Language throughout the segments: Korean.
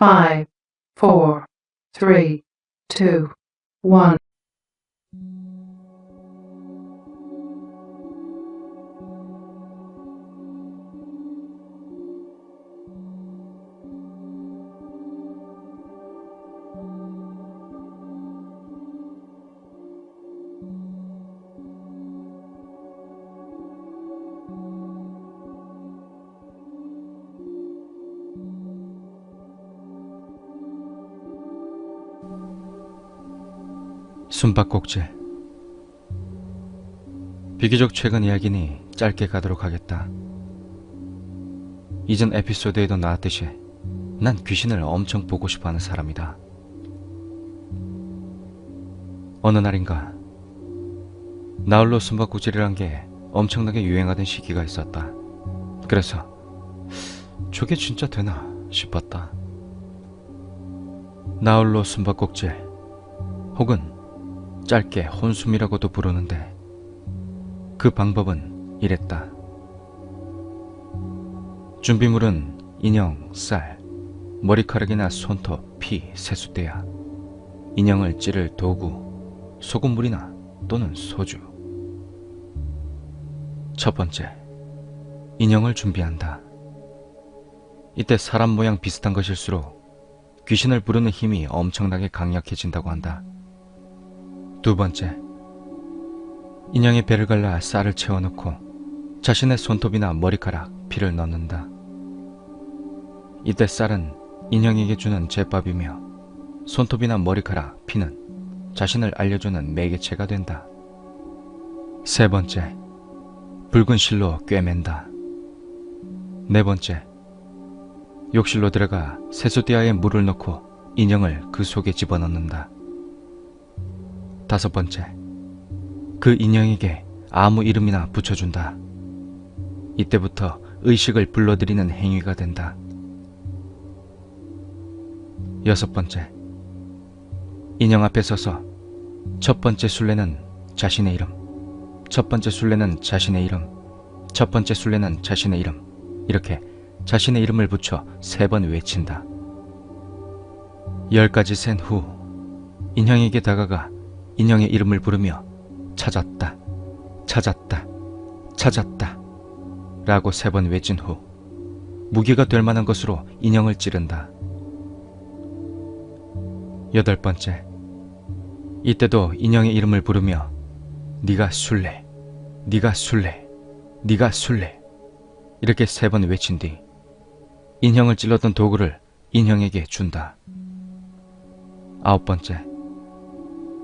5, 4, 3, 2, 1. 숨바꼭질. 비교적 최근 이야기니 짧게 가도록 하겠다. 이전 에피소드에도 나왔듯이 난 귀신을 엄청 보고 싶어하는 사람이다. 어느 날인가 나홀로 숨바꼭질이란 게 엄청나게 유행하던 시기가 있었다. 그래서 저게 진짜 되나 싶었다. 나홀로 숨바꼭질 혹은 짧게 혼숨이라고도 부르는데 그 방법은 이랬다. 준비물은 인형, 쌀, 머리카락이나 손톱, 피, 세숫대야, 인형을 찌를 도구, 소금물이나 또는 소주. 첫 번째, 인형을 준비한다. 이때 사람 모양 비슷한 것일수록 귀신을 부르는 힘이 엄청나게 강력해진다고 한다. 두 번째, 인형의 배를 갈라 쌀을 채워넣고 자신의 손톱이나 머리카락, 피를 넣는다. 이때 쌀은 인형에게 주는 제밥이며 손톱이나 머리카락, 피는 자신을 알려주는 매개체가 된다. 세 번째, 붉은 실로 꿰맨다. 네 번째, 욕실로 들어가 세숫대야에 물을 넣고 인형을 그 속에 집어넣는다. 다섯 번째, 그 인형에게 아무 이름이나 붙여준다. 이때부터 의식을 불러들이는 행위가 된다. 여섯 번째, 인형 앞에 서서 첫 번째 술래는 자신의 이름, 첫 번째 술래는 자신의 이름, 첫 번째 술래는 자신의 이름, 이렇게 자신의 이름을 붙여 3번 외친다. 10가지 센 후 인형에게 다가가 인형의 이름을 부르며 찾았다, 찾았다, 찾았다 라고 3번 외친 후 무기가 될 만한 것으로 인형을 찌른다. 8번째, 이때도 인형의 이름을 부르며 네가 술래, 네가 술래, 네가 술래 이렇게 3번 외친 뒤 인형을 찔렀던 도구를 인형에게 준다. 9번째,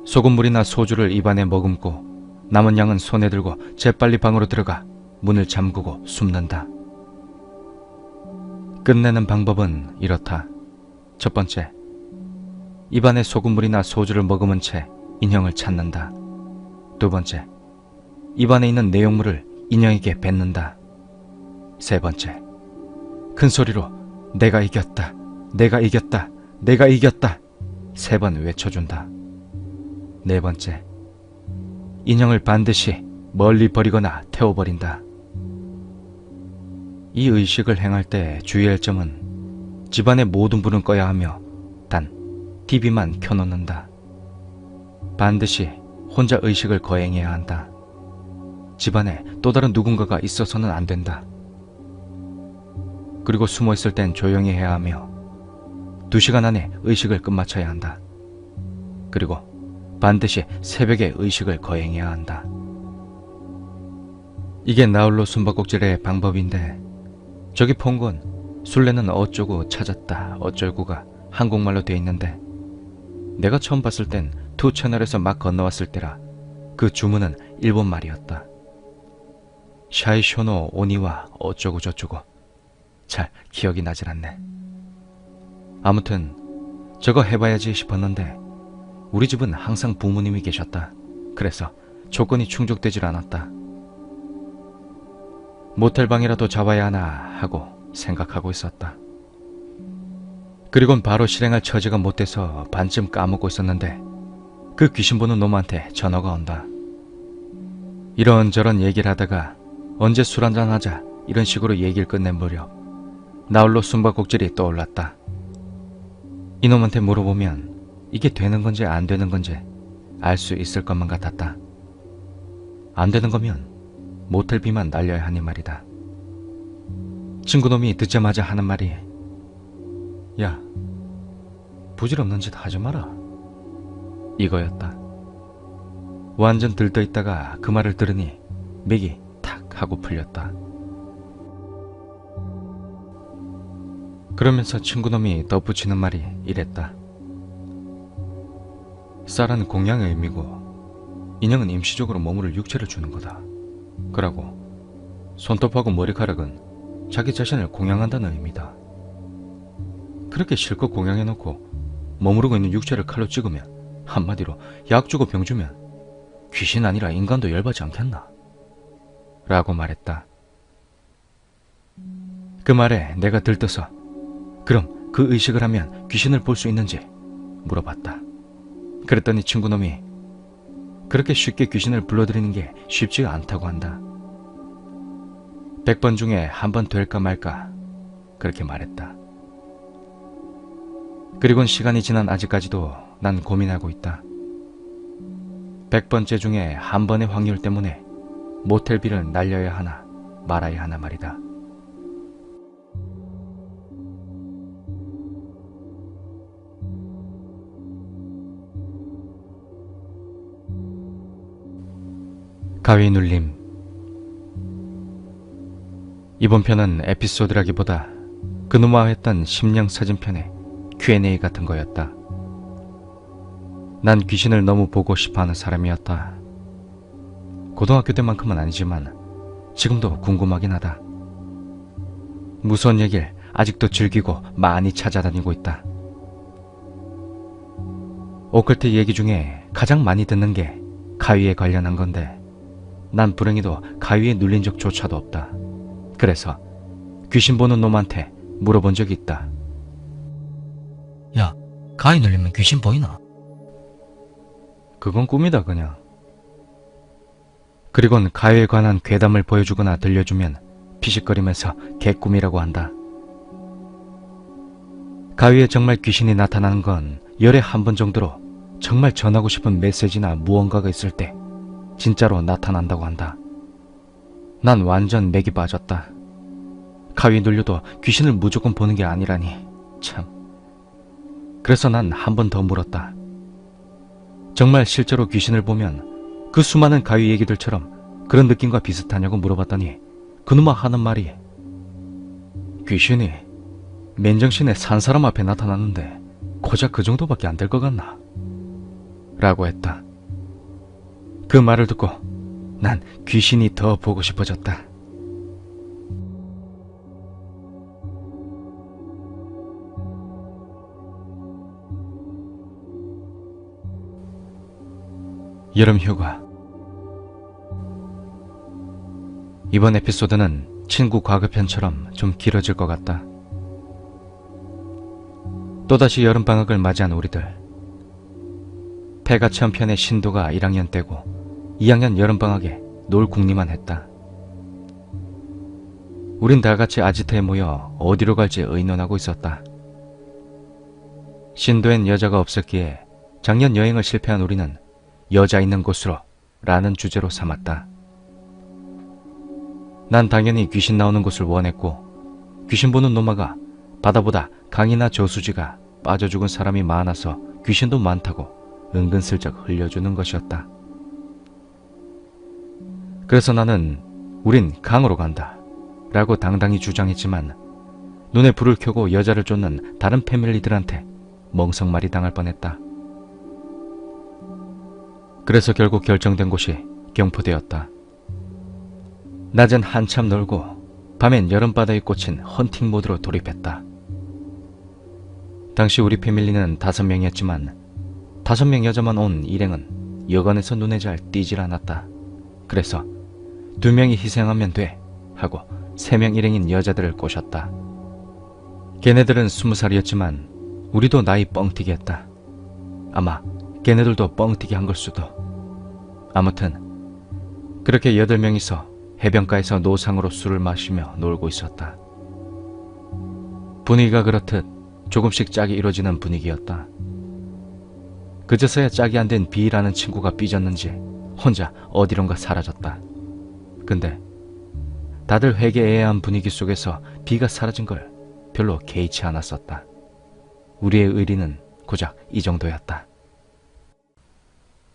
소금물이나 소주를 입안에 머금고 남은 양은 손에 들고 재빨리 방으로 들어가 문을 잠그고 숨는다. 끝내는 방법은 이렇다. 첫 번째, 입안에 소금물이나 소주를 머금은 채 인형을 찾는다. 두 번째, 입안에 있는 내용물을 인형에게 뱉는다. 세 번째, 큰 소리로 내가 이겼다, 내가 이겼다, 내가 이겼다 3번 외쳐준다. 네 번째, 인형을 반드시 멀리 버리거나 태워버린다. 이 의식을 행할 때 주의할 점은 집안의 모든 불은 꺼야 하며 단 TV만 켜놓는다. 반드시 혼자 의식을 거행해야 한다. 집안에 또 다른 누군가가 있어서는 안 된다. 그리고 숨어있을 땐 조용히 해야 하며 2시간 안에 의식을 끝마쳐야 한다. 그리고 반드시 새벽에 의식을 거행해야 한다. 이게 나홀로 숨바꼭질의 방법인데 저기 본 건 술래는 어쩌고 찾았다 어쩔고가 한국말로 돼 있는데 내가 처음 봤을 땐 2채널에서 막 건너왔을 때라 그 주문은 일본말이었다. 샤이쇼노 오니와 어쩌고 저쩌고 잘 기억이 나질 않네. 아무튼 저거 해봐야지 싶었는데 우리 집은 항상 부모님이 계셨다. 그래서 조건이 충족되질 않았다. 모텔방이라도 잡아야 하나 하고 생각하고 있었다. 그리곤 바로 실행할 처지가 못 돼서 반쯤 까먹고 있었는데 그 귀신 보는 놈한테 전화가 온다. 이런저런 얘기를 하다가 언제 술 한잔 하자 이런 식으로 얘기를 끝낸 무렵 나홀로 숨바꼭질이 떠올랐다. 이놈한테 물어보면 이게 되는 건지 안 되는 건지 알 수 있을 것만 같았다. 안 되는 거면 모텔비만 날려야 하니 말이다. 친구놈이 듣자마자 하는 말이 야, 부질없는 짓 하지 마라. 이거였다. 완전 들떠있다가 그 말을 들으니 맥이 탁 하고 풀렸다. 그러면서 친구놈이 덧붙이는 말이 이랬다. 쌀은 공양의 의미고 인형은 임시적으로 몸으로 육체를 주는 거다. 그러고 손톱하고 머리카락은 자기 자신을 공양한다는 의미다. 그렇게 실컷 공양해놓고 머무르고 있는 육체를 칼로 찍으면 한마디로 약 주고 병 주면 귀신 아니라 인간도 열받지 않겠나? 라고 말했다. 그 말에 내가 들떠서 그럼 그 의식을 하면 귀신을 볼 수 있는지 물어봤다. 그랬더니 친구놈이 그렇게 쉽게 귀신을 불러들이는 게 쉽지가 않다고 한다. 100번 중에 한 번 될까 말까 그렇게 말했다. 그리곤 시간이 지난 아직까지도 난 고민하고 있다. 100번째 중에 한 번의 확률 때문에 모텔비를 날려야 하나 말아야 하나 말이다. 가위 눌림. 이번 편은 에피소드라기보다 그놈과 했던 심령 사진편의 Q&A 같은 거였다. 난 귀신을 너무 보고 싶어하는 사람이었다. 고등학교 때만큼은 아니지만 지금도 궁금하긴 하다. 무서운 얘기를 아직도 즐기고 많이 찾아다니고 있다. 오컬트 얘기 중에 가장 많이 듣는 게 가위에 관련한 건데 난 불행히도 가위에 눌린 적조차도 없다. 그래서 귀신 보는 놈한테 물어본 적이 있다. 야, 가위 눌리면 귀신 보이나? 그건 꿈이다 그냥. 그리곤 가위에 관한 괴담을 보여주거나 들려주면 피식거리면서 개꿈이라고 한다. 가위에 정말 귀신이 나타나는 건 열에 한 번 정도로 정말 전하고 싶은 메시지나 무언가가 있을 때 진짜로 나타난다고 한다. 난 완전 맥이 빠졌다. 가위 눌려도 귀신을 무조건 보는 게 아니라니 참. 그래서 난 한 번 더 물었다. 정말 실제로 귀신을 보면 그 수많은 가위 얘기들처럼 그런 느낌과 비슷하냐고 물어봤더니 그놈아 하는 말이 귀신이 맨정신에 산 사람 앞에 나타났는데 고작 그 정도밖에 안 될 것 같나? 라고 했다. 그 말을 듣고 난 귀신이 더 보고 싶어졌다. 여름휴가. 이번 에피소드는 친구 과거편처럼 좀 길어질 것 같다. 또다시 여름방학을 맞이한 우리들. 폐가 처음 편의 신도가 1학년 때고 2학년 여름방학에 놀 궁리만 했다. 우린 다같이 아지트에 모여 어디로 갈지 의논하고 있었다. 신도엔 여자가 없었기에 작년 여행을 실패한 우리는 여자 있는 곳으로 라는 주제로 삼았다. 난 당연히 귀신 나오는 곳을 원했고 귀신 보는 노마가 바다보다 강이나 저수지가 빠져 죽은 사람이 많아서 귀신도 많다고 은근슬쩍 흘려주는 것이었다. 그래서 나는 우린 강으로 간다 라고 당당히 주장했지만 눈에 불을 켜고 여자를 쫓는 다른 패밀리들한테 멍석말이 당할 뻔했다. 그래서 결국 결정된 곳이 경포대였다. 낮엔 한참 놀고 밤엔 여름바다에 꽂힌 헌팅 모드로 돌입했다. 당시 우리 패밀리는 5명이었지만 5명 여자만 온 일행은 여관에서 눈에 잘 띄질 않았다. 그래서 2명이 희생하면 돼 하고 3명 일행인 여자들을 꼬셨다. 걔네들은 20살이었지만 우리도 나이 뻥튀기 했다. 아마 걔네들도 뻥튀기 한 걸 수도. 아무튼 그렇게 8명이서 해변가에서 노상으로 술을 마시며 놀고 있었다. 분위기가 그렇듯 조금씩 짝이 이루어지는 분위기였다. 그제서야 짝이 안 된 B라는 친구가 삐졌는지 혼자 어디론가 사라졌다. 근데 다들 회개해야한 분위기 속에서 B가 사라진 걸 별로 개의치 않았었다. 우리의 의리는 고작 이 정도였다.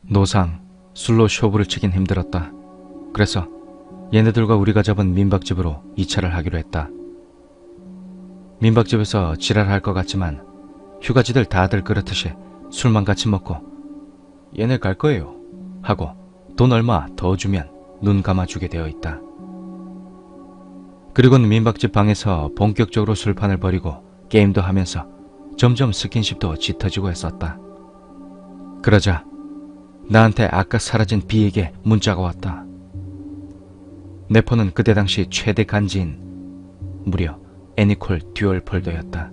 노상, 술로 쇼부를 치긴 힘들었다. 그래서 얘네들과 우리가 잡은 민박집으로 2차를 하기로 했다. 민박집에서 지랄할 것 같지만 휴가지들 다들 그렇듯이 술만 같이 먹고 얘네 갈 거예요 하고 돈 얼마 더 주면 눈 감아주게 되어 있다. 그리고는 민박집 방에서 본격적으로 술판을 벌이고 게임도 하면서 점점 스킨십도 짙어지고 했었다. 그러자 나한테 아까 사라진 B에게 문자가 왔다. 내 폰은 그때 당시 최대 간지인 무려 애니콜 듀얼 폴더였다.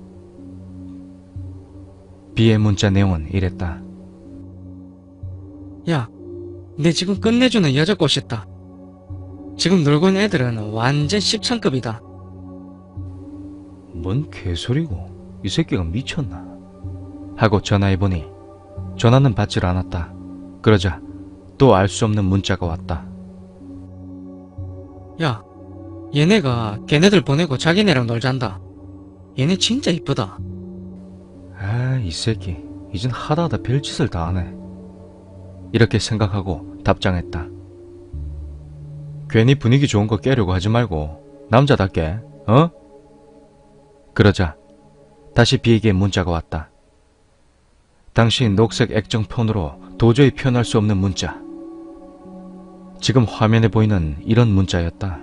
B의 문자 내용은 이랬다. 야, 내 지금 끝내주는 여자 꼬셨다. 지금 놀고 있는 애들은 완전 10천급이다. 뭔 개소리고 이 새끼가 미쳤나 하고 전화해보니 전화는 받질 않았다. 그러자 또 알 수 없는 문자가 왔다. 야, 얘네가 걔네들 보내고 자기네랑 놀잔다. 얘네 진짜 이쁘다. 아, 이 새끼 이젠 하다하다 별짓을 다 하네. 이렇게 생각하고 답장했다. 괜히 분위기 좋은 거 깨려고 하지 말고 남자답게, 어? 그러자 다시 B에게 문자가 왔다. 당시 녹색 액정 폰으로 도저히 표현할 수 없는 문자. 지금 화면에 보이는 이런 문자였다.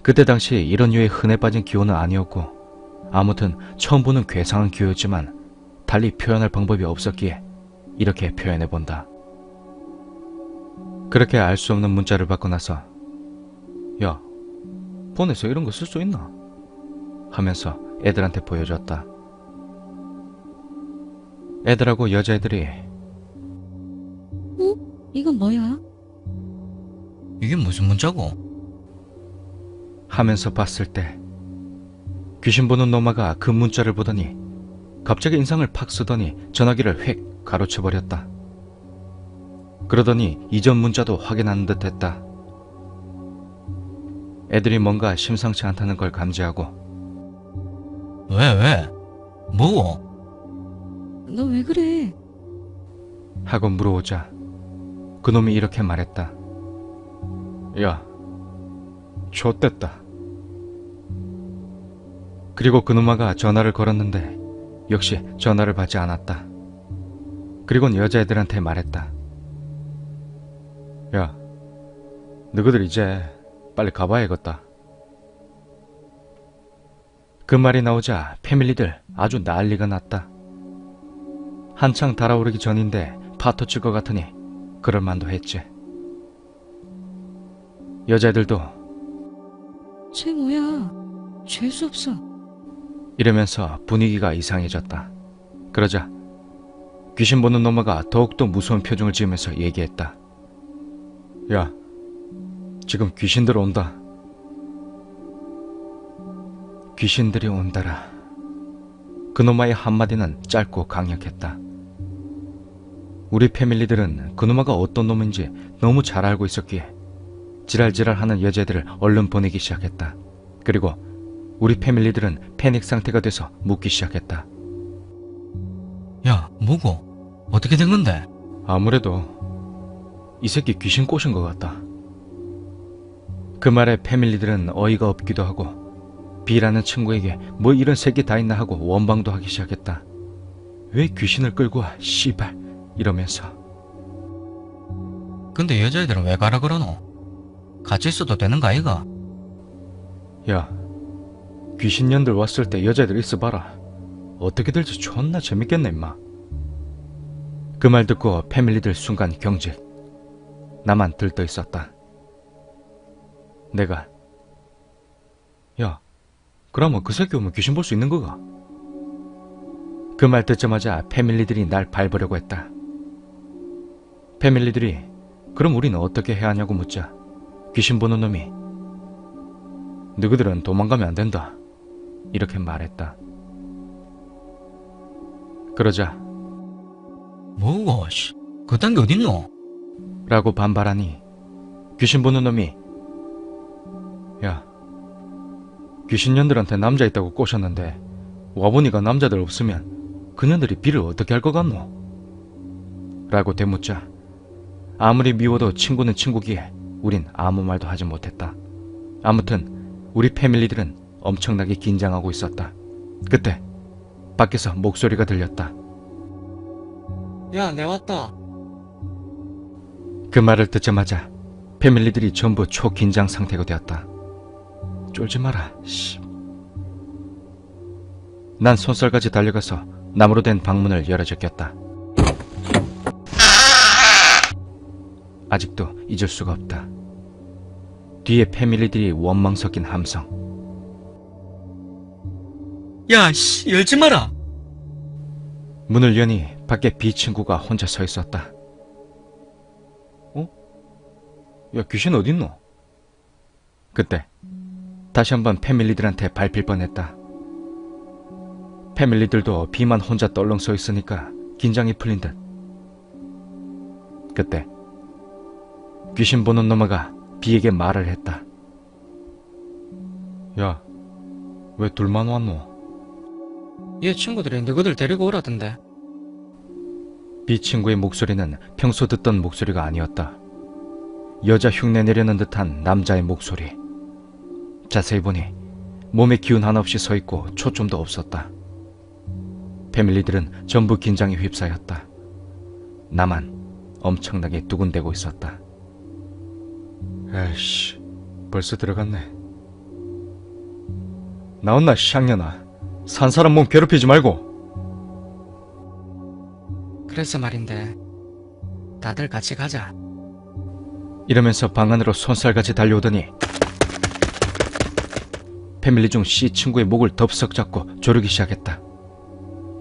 그때 당시 이런 류의 흔해 빠진 기호는 아니었고 아무튼 처음 보는 괴상한 기호였지만 달리 표현할 방법이 없었기에 이렇게 표현해본다. 그렇게 알 수 없는 문자를 받고 나서 야, 폰에서 이런 거 쓸 수 있나? 하면서 애들한테 보여줬다. 애들하고 여자애들이 이건 뭐야? 이게 무슨 문자고? 하면서 봤을 때 귀신 보는 노마가 그 문자를 보더니 갑자기 인상을 팍 쓰더니 전화기를 획 가로채버렸다. 그러더니 이전 문자도 확인하는 듯 했다. 애들이 뭔가 심상치 않다는 걸 감지하고 왜? 뭐고? 너 왜 그래? 하고 물어오자 그놈이 이렇게 말했다. 야, 좆됐다. 그리고 그놈아가 전화를 걸었는데 역시 전화를 받지 않았다. 그리곤 여자애들한테 말했다. 야, 너희들 이제 빨리 가봐야겠다. 그 말이 나오자 패밀리들 아주 난리가 났다. 한창 달아오르기 전인데 파토칠 것 같으니 그럴만도 했지. 여자애들도 쟤 뭐야? 죄수 없어. 이러면서 분위기가 이상해졌다. 그러자 귀신 보는 노마가 더욱더 무서운 표정을 지으면서 얘기했다. 야, 지금 귀신들 온다. 귀신들이 온다라. 그노마의 한마디는 짧고 강력했다. 우리 패밀리들은 그노마가 어떤 놈인지 너무 잘 알고 있었기에 지랄지랄하는 여자애들을 얼른 보내기 시작했다. 그리고 우리 패밀리들은 패닉 상태가 돼서 묻기 시작했다. 야, 뭐고? 어떻게 된 건데? 아무래도 이 새끼 귀신 꼬신 것 같다. 그 말에 패밀리들은 어이가 없기도 하고 B라는 친구에게 뭐 이런 새끼 다 있나 하고 원방도 하기 시작했다. 왜 귀신을 끌고 와 씨발 이러면서. 근데 여자애들은 왜 가라 그러노? 같이 있어도 되는 거 아이가? 야, 귀신년들 왔을 때 여자애들 있어봐라. 어떻게 될지 존나 재밌겠네 임마. 그 말 듣고 패밀리들 순간 경직. 나만 들떠 있었다. 내가 야, 그러면 그 새끼 오면 귀신 볼 수 있는 거가? 그 말 듣자마자 패밀리들이 날 밟으려고 했다. 패밀리들이 그럼 우리는 어떻게 해야 하냐고 묻자 귀신 보는 놈이 너희들은 도망가면 안 된다 이렇게 말했다. 그러자 뭐고, 씨. 그딴 게 어딨노? 라고 반발하니 귀신 보는 놈이 야, 귀신년들한테 남자 있다고 꼬셨는데 와보니까 남자들 없으면 그년들이 비를 어떻게 할 것 같노? 라고 되묻자 아무리 미워도 친구는 친구기에 우린 아무 말도 하지 못했다. 아무튼 우리 패밀리들은 엄청나게 긴장하고 있었다. 그때 밖에서 목소리가 들렸다. 야, 내 왔다. 그 말을 듣자마자 패밀리들이 전부 초긴장 상태가 되었다. 쫄지 마라, 씨. 난 손살같이 달려가서 나무로 된 방문을 열어 제꼈다. 아직도 잊을 수가 없다. 뒤에 패밀리들이 원망 섞인 함성. 야, 씨, 열지 마라. 문을 여니 밖에 비 친구가 혼자 서 있었다. 어? 야, 귀신 어딨노? 그때 다시 한번 패밀리들한테 밟힐 뻔했다. 패밀리들도 비만 혼자 떨렁 서 있으니까 긴장이 풀린 듯. 그때 귀신 보는 놈아가 비에게 말을 했다. 야, 왜 둘만 왔노? 얘 친구들이 너희들 데리고 오라던데. 비 친구의 목소리는 평소 듣던 목소리가 아니었다. 여자 흉내 내려는 듯한 남자의 목소리. 자세히 보니 몸에 기운 하나 없이 서 있고 초점도 없었다. 패밀리들은 전부 긴장에 휩싸였다. 나만 엄청나게 두근대고 있었다. 에이씨, 벌써 들어갔네. 나온나 샹년아. 산 사람 몸 괴롭히지 말고. 그래서 말인데 다들 같이 가자. 이러면서 방 안으로 손살같이 달려오더니 패밀리 중 C 친구의 목을 덥석 잡고 조르기 시작했다.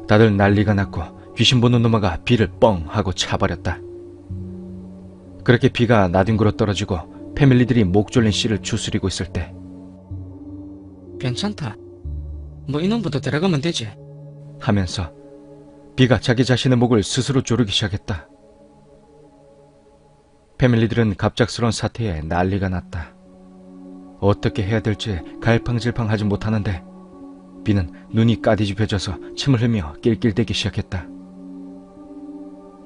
다들 난리가 났고 귀신 보는 놈아가 비를 뻥 하고 차버렸다. 그렇게 비가 나뒹굴어 떨어지고 패밀리들이 목 졸린 C를 추스리고 있을 때 괜찮다. 뭐 이놈부터 데려가면 되지. 하면서 비가 자기 자신의 목을 스스로 조르기 시작했다. 패밀리들은 갑작스러운 사태에 난리가 났다. 어떻게 해야 될지 갈팡질팡하지 못하는데 비는 눈이 까디집혀져서 침을 흘며 낄낄대기 시작했다.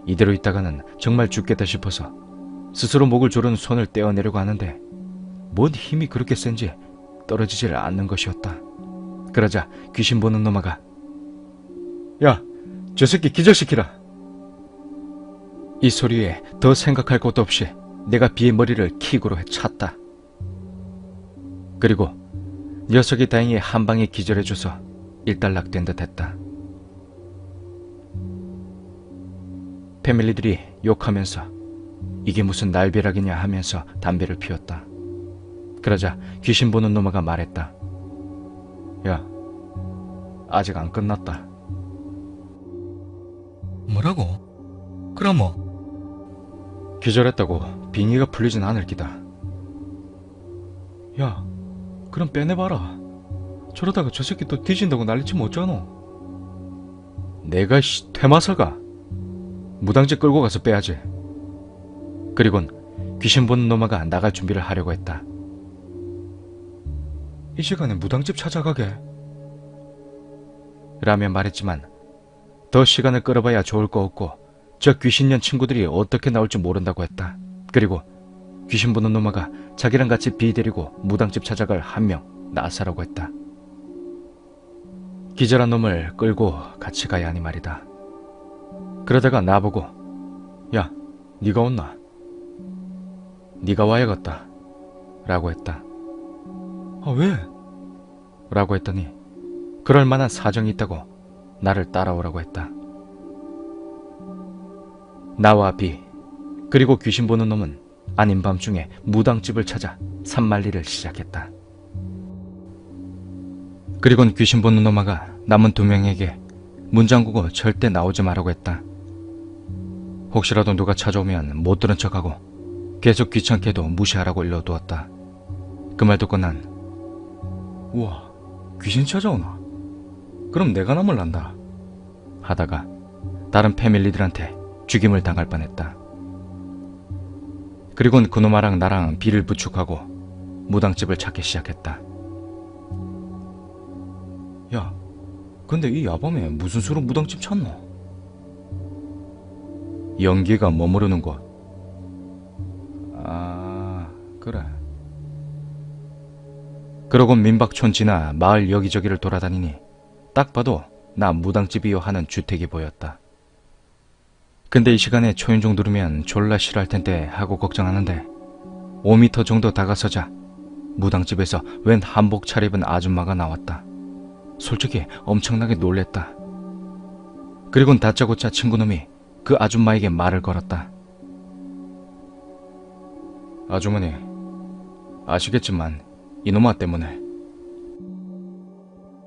이대로 있다가는 정말 죽겠다 싶어서 스스로 목을 조른 손을 떼어내려고 하는데 뭔 힘이 그렇게 센지 떨어지질 않는 것이었다. 그러자 귀신 보는 놈아가 야, 저 새끼 기절시키라. 이 소리에 더 생각할 것도 없이 내가 비의 머리를 킥으로 찼다. 그리고 녀석이 다행히 한 방에 기절해줘서 일단락된 듯 했다. 패밀리들이 욕하면서 이게 무슨 날벼락이냐 하면서 담배를 피웠다. 그러자 귀신 보는 놈아가 말했다. 야, 아직 안 끝났다. 뭐라고? 그럼 뭐? 기절했다고 빙의가 풀리진 않을 기다. 야, 그럼 빼내봐라. 저러다가 저 새끼 또 뒤진다고 난리치면 어쩌노? 내가 퇴마사가 무당집 끌고 가서 빼야지. 그리곤 귀신 보는 놈아가 나갈 준비를 하려고 했다. 이 시간에 무당집 찾아가게? 라며 말했지만 더 시간을 끌어봐야 좋을 거 없고 저 귀신년 친구들이 어떻게 나올지 모른다고 했다. 그리고 귀신 보는 놈아가 자기랑 같이 비 데리고 무당집 찾아갈 한 명 나서라고 했다. 기절한 놈을 끌고 같이 가야 하니 말이다. 그러다가 나보고 야, 네가 온나? 네가 와야겠다 라고 했다. 아, 왜? 라고 했더니 그럴 만한 사정이 있다고 나를 따라오라고 했다. 나와 비 그리고 귀신 보는 놈은 아닌 밤중에 무당집을 찾아 산만리를 시작했다. 그리곤 귀신 보는 놈아가 남은 2명에게 문 잠그고 절대 나오지 말라고 했다. 혹시라도 누가 찾아오면 못 들은 척하고 계속 귀찮게도 무시하라고 일러두었다. 그 말 듣고 난 우와, 귀신 찾아오나? 그럼 내가 남을란다 하다가 다른 패밀리들한테 죽임을 당할 뻔했다. 그리곤 그놈아랑 나랑 비를 부축하고 무당집을 찾기 시작했다. 야, 근데 이 야밤에 무슨 수로 무당집 찾노? 연기가 머무르는 곳. 아, 그래. 그러곤 민박촌 지나 마을 여기저기를 돌아다니니 딱 봐도 나 무당집이요 하는 주택이 보였다. 근데 이 시간에 초인종 누르면 졸라 싫어할 텐데 하고 걱정하는데 5m 정도 다가서자 무당집에서 웬 한복 차려입은 아줌마가 나왔다. 솔직히 엄청나게 놀랬다. 그리곤 다짜고짜 친구놈이 그 아줌마에게 말을 걸었다. 아주머니, 아시겠지만 이놈아 때문에.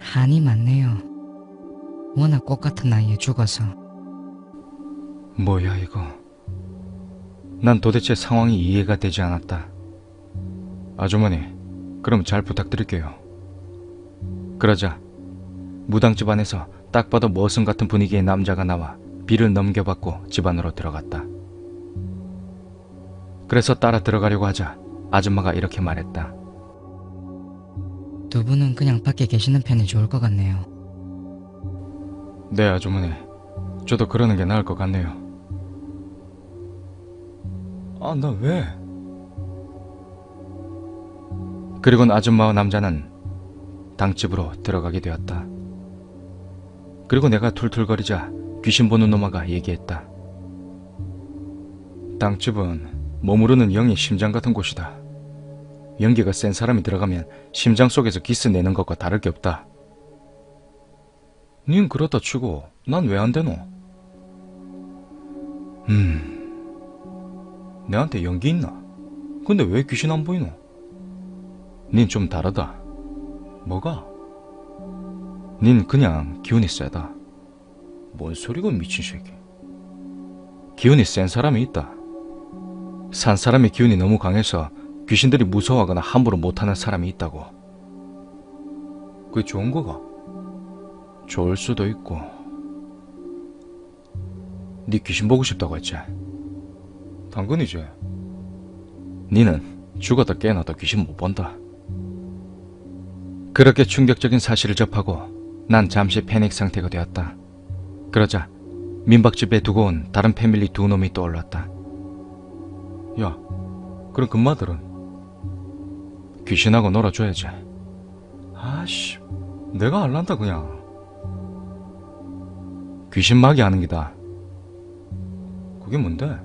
한이 많네요. 워낙 꽃같은 나이에 죽어서. 뭐야 이거. 난 도대체 상황이 이해가 되지 않았다. 아주머니, 그럼 잘 부탁드릴게요. 그러자 무당집 안에서 딱 봐도 머슴 같은 분위기의 남자가 나와 비를 넘겨받고 집 안으로 들어갔다. 그래서 따라 들어가려고 하자 아줌마가 이렇게 말했다. 두 분은 그냥 밖에 계시는 편이 좋을 것 같네요. 네, 아주머니. 저도 그러는 게 나을 것 같네요. 아, 나 왜? 그리곤 아줌마와 남자는 당집으로 들어가게 되었다. 그리고 내가 툴툴거리자 귀신 보는 놈아가 얘기했다. 당집은 머무르는 영이 심장 같은 곳이다. 연기가 센 사람이 들어가면 심장 속에서 기스 내는 것과 다를 게 없다. 닌 그렇다 치고 난 왜 안 되노? 내한테 연기 있나? 근데 왜 귀신 안 보이노? 닌 좀 다르다. 뭐가? 닌 그냥 기운이 세다. 뭔 소리고 미친 새끼. 기운이 센 사람이 있다. 산 사람의 기운이 너무 강해서 귀신들이 무서워하거나 함부로 못하는 사람이 있다고. 그게 좋은 거가? 좋을 수도 있고. 네 귀신 보고 싶다고 했지? 당근이지. 니는 죽었다 깨어나도 귀신 못 본다. 그렇게 충격적인 사실을 접하고 난 잠시 패닉 상태가 되었다. 그러자 민박집에 두고 온 다른 패밀리 두 놈이 떠올랐다. 야, 그럼 금마들은? 귀신하고 놀아줘야지. 아씨, 내가 알란다 그냥. 귀신 마귀 하는 기다. 그게 뭔데?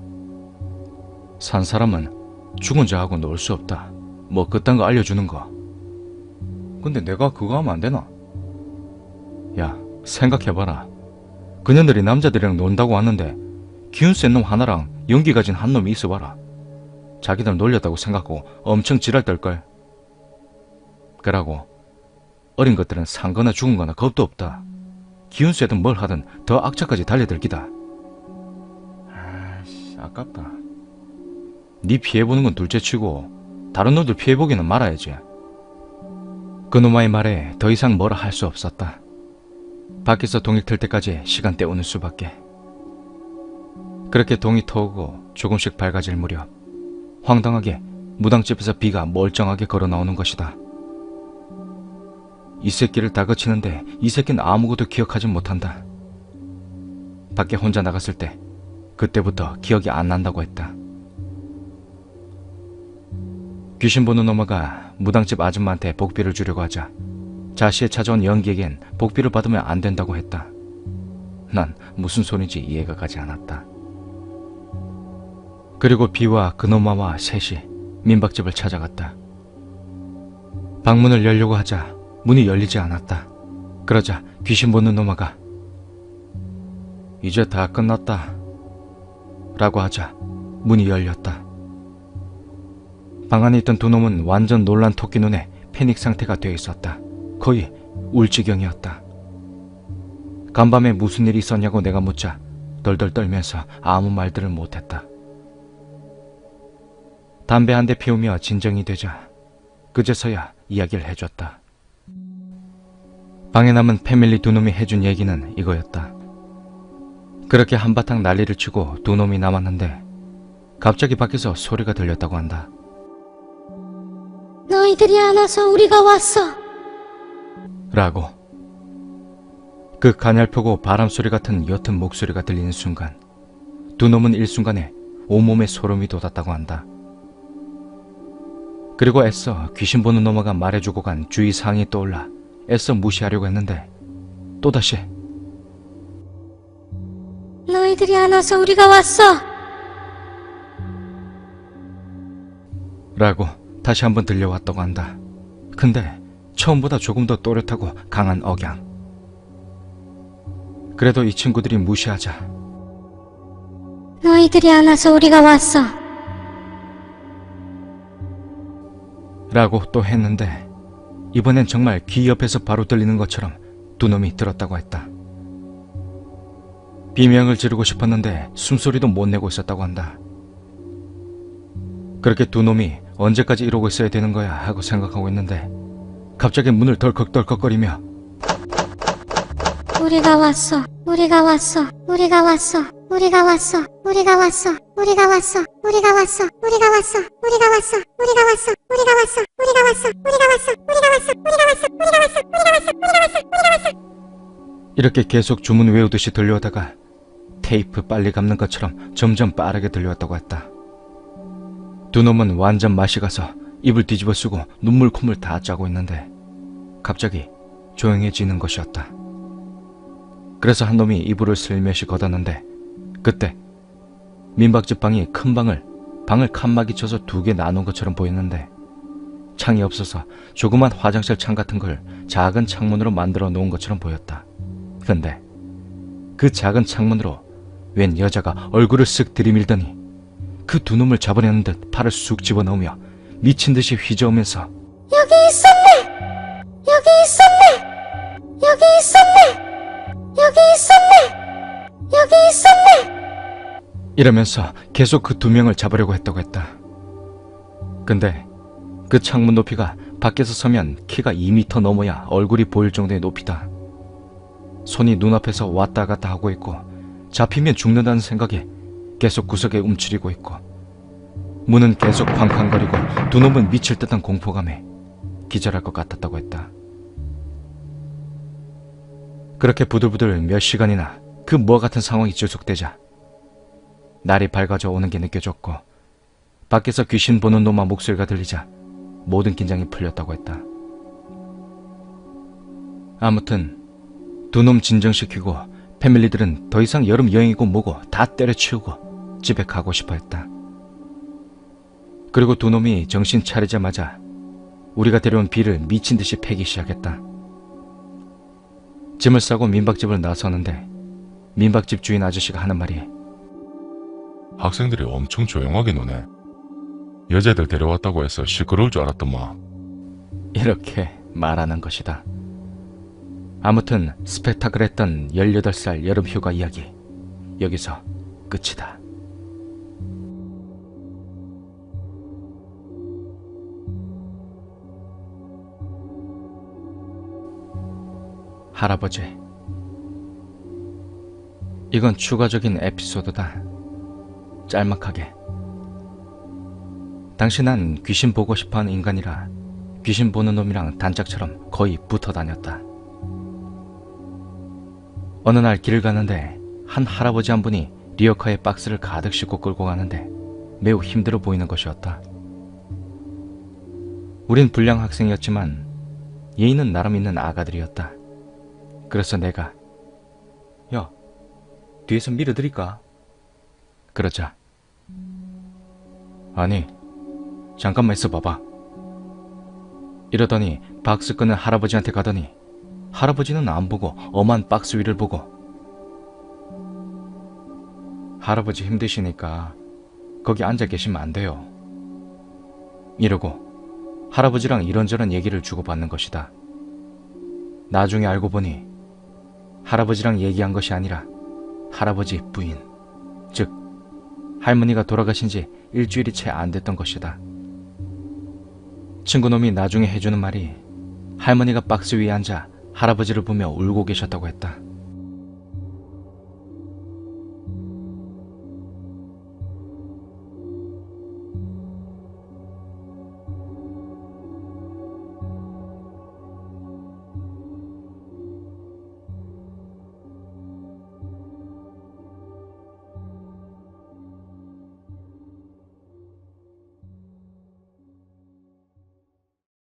산 사람은 죽은 자하고 놀 수 없다. 뭐 그딴 거 알려주는 거. 근데 내가 그거 하면 안 되나? 야, 생각해봐라. 그년들이 남자들이랑 논다고 왔는데 기운 센 놈 하나랑 연기 가진 한 놈이 있어봐라. 자기들 놀렸다고 생각하고 엄청 지랄 떨걸. 그러고 어린 것들은 산거나 죽은거나 겁도 없다. 기운 세든 뭘 하든 더 악착까지 달려들 기다. 아이씨, 아깝다. 네 피해보는 건 둘째치고 다른 놈들 피해보기는 말아야지. 그놈아의 말에 더 이상 뭐라 할 수 없었다. 밖에서 동이 틀 때까지 시간 때우는 수밖에. 그렇게 동이 터오고 조금씩 밝아질 무렵 황당하게 무당집에서 비가 멀쩡하게 걸어 나오는 것이다. 이 새끼를 다그치는데 이 새끼는 아무것도 기억하지 못한다. 밖에 혼자 나갔을 때 그때부터 기억이 안 난다고 했다. 귀신 보는 놈아가 무당집 아줌마한테 복비를 주려고 하자 자시에 찾아온 연기에겐 복비를 받으면 안 된다고 했다. 난 무슨 소린지 이해가 가지 않았다. 그리고 비와 그놈아와 셋이 민박집을 찾아갔다. 방문을 열려고 하자 문이 열리지 않았다. 그러자 귀신 보는 놈아가 이제 다 끝났다 라고 하자 문이 열렸다. 방 안에 있던 두 놈은 완전 놀란 토끼 눈에 패닉 상태가 되어 있었다. 거의 울 지경이었다. 간밤에 무슨 일이 있었냐고 내가 묻자 덜덜 떨면서 아무 말들을 못했다. 담배 한 대 피우며 진정이 되자 그제서야 이야기를 해줬다. 방에 남은 패밀리 두 놈이 해준 얘기는 이거였다. 그렇게 한바탕 난리를 치고 두 놈이 남았는데 갑자기 밖에서 소리가 들렸다고 한다. 너희들이 안 와서 우리가 왔어. 라고. 그 가냘프고 바람소리 같은 옅은 목소리가 들리는 순간 두 놈은 일순간에 온몸에 소름이 돋았다고 한다. 그리고 애써 귀신 보는 놈아가 말해주고 간 주의사항이 떠올라 애써 무시하려고 했는데 또다시 너희들이 안 와서 우리가 왔어. 라고 다시 한번 들려왔다고 한다. 근데 처음보다 조금 더 또렷하고 강한 억양. 그래도 이 친구들이 무시하자 너희들이 안 와서 우리가 왔어. 라고 또 했는데 이번엔 정말 귀 옆에서 바로 들리는 것처럼 두 놈이 들었다고 했다. 비명을 지르고 싶었는데 숨소리도 못 내고 있었다고 한다. 그렇게 두 놈이 언제까지 이러고 있어야 되는 거야 하고 생각하고 있는데 갑자기 문을 덜컥덜컥거리며 우리가 왔어. 우리가 왔어. 우리가 왔어. 우리가 왔어. 우리가 왔어. 우리가 왔어. 우리가 왔어. 우리가 왔어. 우리가 왔어. 우리가 왔어. 우리가 왔어. 우리가 왔어. 우리가 왔어. 우리가 왔어. 우리가 왔어. 우리가 왔어. 우리가 왔어. 우리가 왔어. 우리가 왔어. 이렇게 계속 주문 외우듯이 들려오다가 테이프 빨리 감는 것처럼 점점 빠르게 들려왔다고 했다. 두 놈은 완전 맛이 가서 입을 뒤집어 쓰고 눈물 콧물 다 짜고 있는데 갑자기 조용해지는 것이었다. 그래서 한 놈이 이불을 슬며시 걷었는데 그때 민박집 방이 큰 방을 칸막이 쳐서 두 개 나눈 것처럼 보였는데 창이 없어서 조그만 화장실 창 같은 걸 작은 창문으로 만들어 놓은 것처럼 보였다. 근데 그 작은 창문으로 웬 여자가 얼굴을 쓱 들이밀더니 그 두 놈을 잡으려는 듯 팔을 쑥 집어넣으며 미친 듯이 휘저으면서 여기 있었네. 여기 있었네. 여기 있었네. 여기 있었네. 여기 있었네. 이러면서 계속 그 두 명을 잡으려고 했다고 했다. 근데 그 창문 높이가 밖에서 서면 키가 2m 넘어야 얼굴이 보일 정도의 높이다. 손이 눈앞에서 왔다 갔다 하고 있고 잡히면 죽는다는 생각에 계속 구석에 움츠리고 있고 문은 계속 쾅쾅거리고 두 놈은 미칠 듯한 공포감에 기절할 것 같았다고 했다. 그렇게 부들부들 몇 시간이나 그 뭐 같은 상황이 지속되자 날이 밝아져 오는 게 느껴졌고 밖에서 귀신 보는 놈의 목소리가 들리자 모든 긴장이 풀렸다고 했다. 아무튼 두 놈 진정시키고 패밀리들은 더 이상 여름 여행이고 뭐고 다 때려치우고 집에 가고 싶어 했다. 그리고 두 놈이 정신 차리자마자 우리가 데려온 비를 미친 듯이 패기 시작했다. 짐을 싸고 민박집을 나서는데 민박집 주인 아저씨가 하는 말이 학생들이 엄청 조용하게 노네. 여자애들 데려왔다고 해서 시끄러울 줄 알았더만. 이렇게 말하는 것이다. 아무튼 스펙타클했던 18살 여름휴가 이야기 여기서 끝이다. 할아버지. 이건 추가적인 에피소드다. 짤막하게. 당시 난 귀신 보고 싶어하는 인간이라 귀신 보는 놈이랑 단짝처럼 거의 붙어 다녔다. 어느 날 길을 가는데 한 할아버지 한 분이 리어카에 박스를 가득 싣고 끌고 가는데 매우 힘들어 보이는 것이었다. 우린 불량 학생이었지만 예의는 나름 있는 아가들이었다. 그래서 내가 야, 뒤에서 밀어드릴까? 그러자 아니, 잠깐만 있어 봐봐. 이러더니 박스 끄는 할아버지한테 가더니 할아버지는 안 보고 엄한 박스 위를 보고 할아버지 힘드시니까 거기 앉아 계시면 안 돼요. 이러고 할아버지랑 이런저런 얘기를 주고받는 것이다. 나중에 알고 보니 할아버지랑 얘기한 것이 아니라 할아버지 부인, 즉 할머니가 돌아가신 지 일주일이 채 안 됐던 것이다. 친구놈이 나중에 해주는 말이 할머니가 박스 위에 앉아 할아버지를 보며 울고 계셨다고 했다.